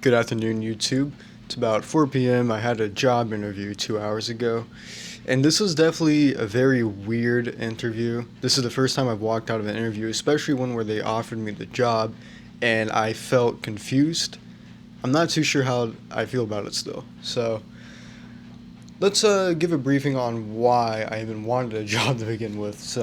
Good afternoon, YouTube. It's about 4 p.m. I had a job interview 2 hours ago, and this was definitely a very weird interview. This is the first time I've walked out of an interview, especially one where they offered me the job, and I felt confused. I'm not too sure how I feel about it still. So let's give a briefing on why I even wanted a job to begin with.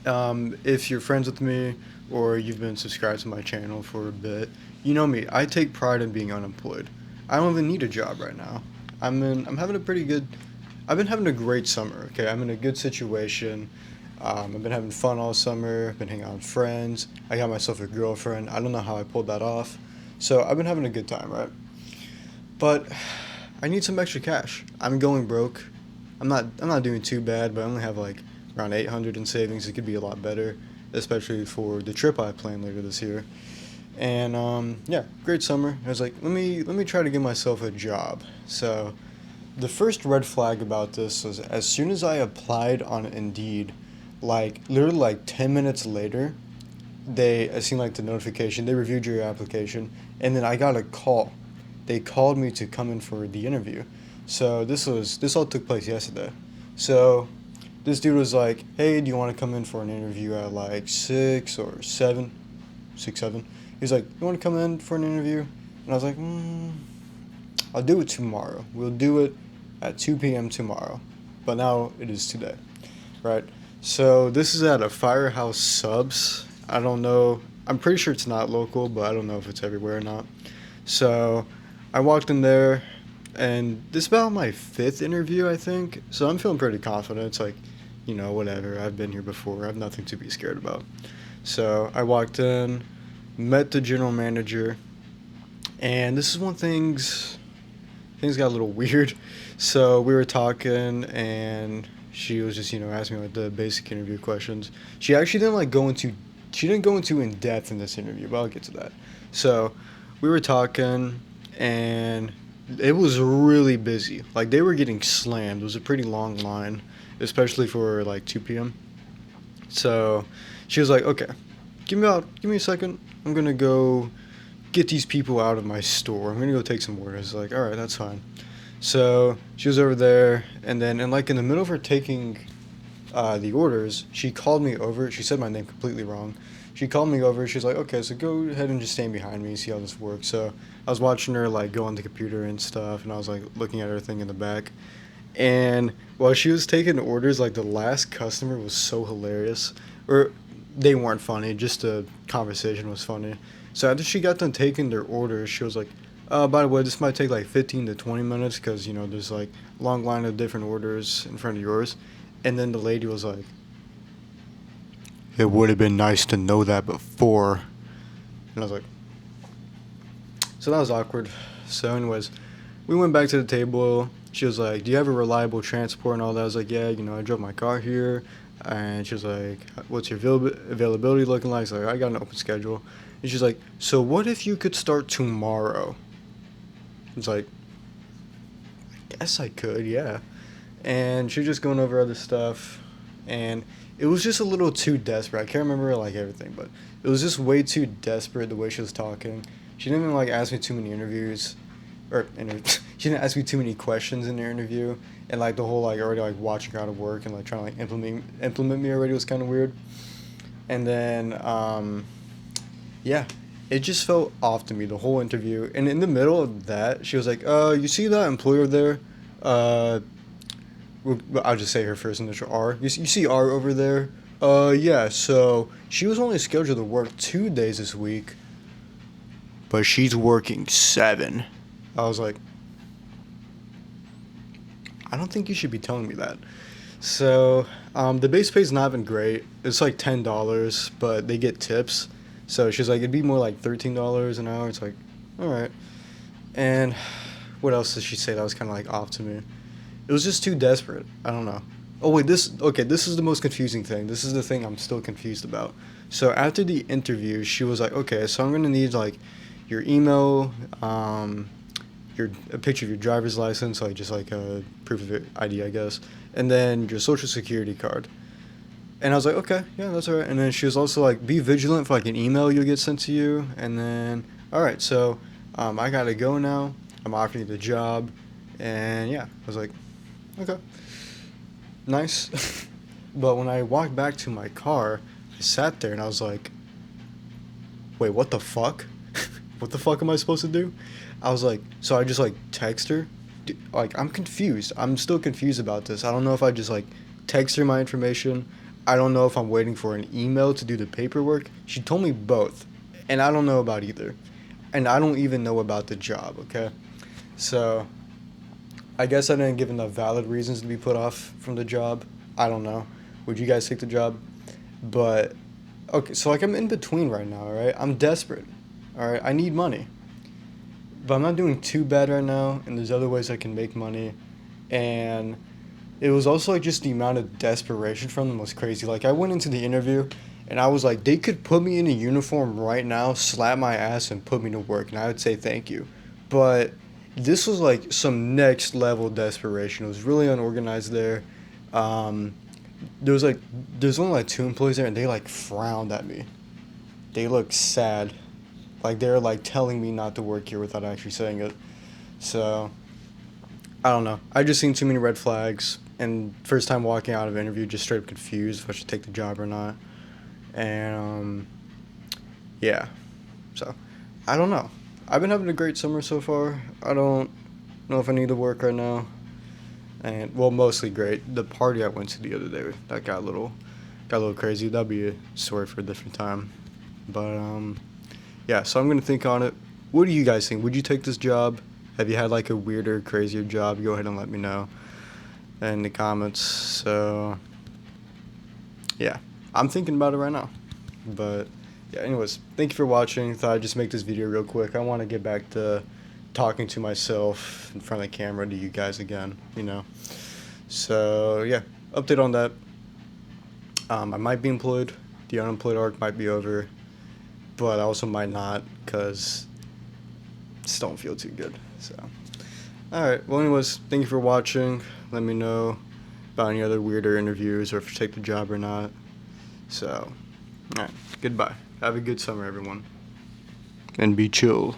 If you're friends with me or you've been subscribed to my channel for a bit, you know me. I take pride in being unemployed. I don't even need a job right now. I'm having a pretty good. I've been having a great summer. Okay, I'm in a good situation. I've been having fun all summer. I've been hanging out with friends. I got myself a girlfriend. I don't know how I pulled that off. So I've been having a good time, right? But I need some extra cash. I'm going broke. I'm not doing too bad, but I only have like around 800 in savings. It could be a lot better, especially for the trip I plan later this year. And yeah, great summer. I was like, let me try to get myself a job. So the first red flag about this was as soon as I applied on Indeed, like literally like 10 minutes later, I seen like the notification. They reviewed your application, and then I got a call. They called me to come in for the interview. So this all took place yesterday. So this dude was like, "Hey, do you want to come in for an interview at like 6 or 7, 6, 7?" He's like, "You want to come in for an interview?" And I was like, "I'll do it tomorrow. We'll do it at 2 p.m. tomorrow." But now it is today, right? So this is at a Firehouse Subs. I don't know. I'm pretty sure it's not local, but I don't know if it's everywhere or not. So I walked in there, and this is about my fifth interview, I think. So I'm feeling pretty confident. It's like, whatever. I've been here before. I have nothing to be scared about. So I walked in, met the general manager, and this is when things got a little weird. So we were talking, and she was just asking me like the basic interview questions. She actually didn't like she didn't go into in depth in this interview, but I'll get to that. So we were talking, and it was really busy. Like they were getting slammed. It was a pretty long line, especially for like 2 p.m. So she was like, "Okay, give me a second. I'm gonna go get these people out of my store. I'm gonna go take some orders." Like, all right, that's fine. So she was over there, and then in the middle of her taking the orders, she called me over. She said my name completely wrong. She called me over. She's like, "Okay, so go ahead and just stand behind me, see how this works." So I was watching her like go on the computer and stuff, and I was like looking at everything in the back. And while she was taking orders, like the last customer was so hilarious. Or they weren't funny, just the conversation was funny. So after she got done taking their orders, she was like, by the way, this might take like 15 to 20 minutes because, there's like a long line of different orders in front of yours. And then the lady was like, "It would have been nice to know that before." And I was like, so that was awkward. So, anyways, we went back to the table. She was like, "Do you have a reliable transport?" And all that. I was like, "Yeah, I drove my car here." And she was like, "What's your availability looking like?" I was like, "I got an open schedule." And she's like, "So what if you could start tomorrow?" I was like, "I guess I could, yeah." And she was just going over other stuff. And it was just a little too desperate. I can't remember like everything, but it was just way too desperate the way she was talking. She didn't even like ask me too many interviews, she didn't ask me too many questions in the interview, and like the whole like already like watching her out of work and like trying to like implement me already was kind of weird. And then yeah, it just felt off to me the whole interview. And in the middle of that, she was like, you see that employer there? Uh, I'll just say her first initial R. You see R over there? Yeah. So she was only scheduled to work 2 days this week, but she's working 7. I was like, I don't think you should be telling me that. So the base pay's not even great. It's like $10, but they get tips. So she's like, it'd be more like $13 an hour. It's like, all right. And what else did she say that was kind of like off to me? It was just too desperate. I don't know. Oh wait, this is the most confusing thing. This is the thing I'm still confused about. So after the interview, she was like, "Okay, so I'm gonna need like your email, a picture of your driver's license, like just like a proof of ID, I guess, and then your social security card." And I was like, "Okay, yeah, that's all right." And then she was also like, "Be vigilant for like an email you'll get sent to you." And then, all right, so I gotta go now. I'm offering you the job. And yeah, I was like, okay, nice. But when I walked back to my car, I sat there and I was like, wait, what the fuck? What the fuck am I supposed to do? I was like, so I just like text her. Like, I'm confused. I'm still confused about this. I don't know if I just like text her my information. I don't know if I'm waiting for an email to do the paperwork. She told me both, and I don't know about either. And I don't even know about the job, okay? So, I guess I didn't give enough valid reasons to be put off from the job. I don't know. Would you guys take the job? But, okay, so like I'm in between right now, alright? I'm desperate, alright? I need money. But I'm not doing too bad right now, and there's other ways I can make money. And it was also like just the amount of desperation from them was crazy. Like I went into the interview and I was like, they could put me in a uniform right now, slap my ass, and put me to work, and I would say thank you. But this was like some next level desperation. It was really unorganized there. Um, there was like there's only like two employees there, and they like frowned at me. They looked sad, like they're like telling me not to work here without actually saying it. So I don't know. I just seen too many red flags, and first time walking out of an interview, just straight up confused if I should take the job or not. And yeah, so I don't know. I've been having a great summer so far. I don't know if I need to work right now, and well, mostly great. The party I went to the other day that got a little crazy. That'll be a story for a different time. But yeah. So I'm gonna think on it. What do you guys think? Would you take this job? Have you had like a weirder, crazier job? Go ahead and let me know in the comments. So yeah, I'm thinking about it right now. But yeah, anyways, thank you for watching. Thought I'd just make this video real quick. I want to get back to talking to myself in front of the camera to you guys again, you know. So yeah, update on that. I might be employed. The unemployed arc might be over, but I also might not because just don't feel too good. So alright, well anyways, thank you for watching. Let me know about any other weirder interviews or if you take the job or not. So alright, goodbye. Have a good summer, everyone. And be chill.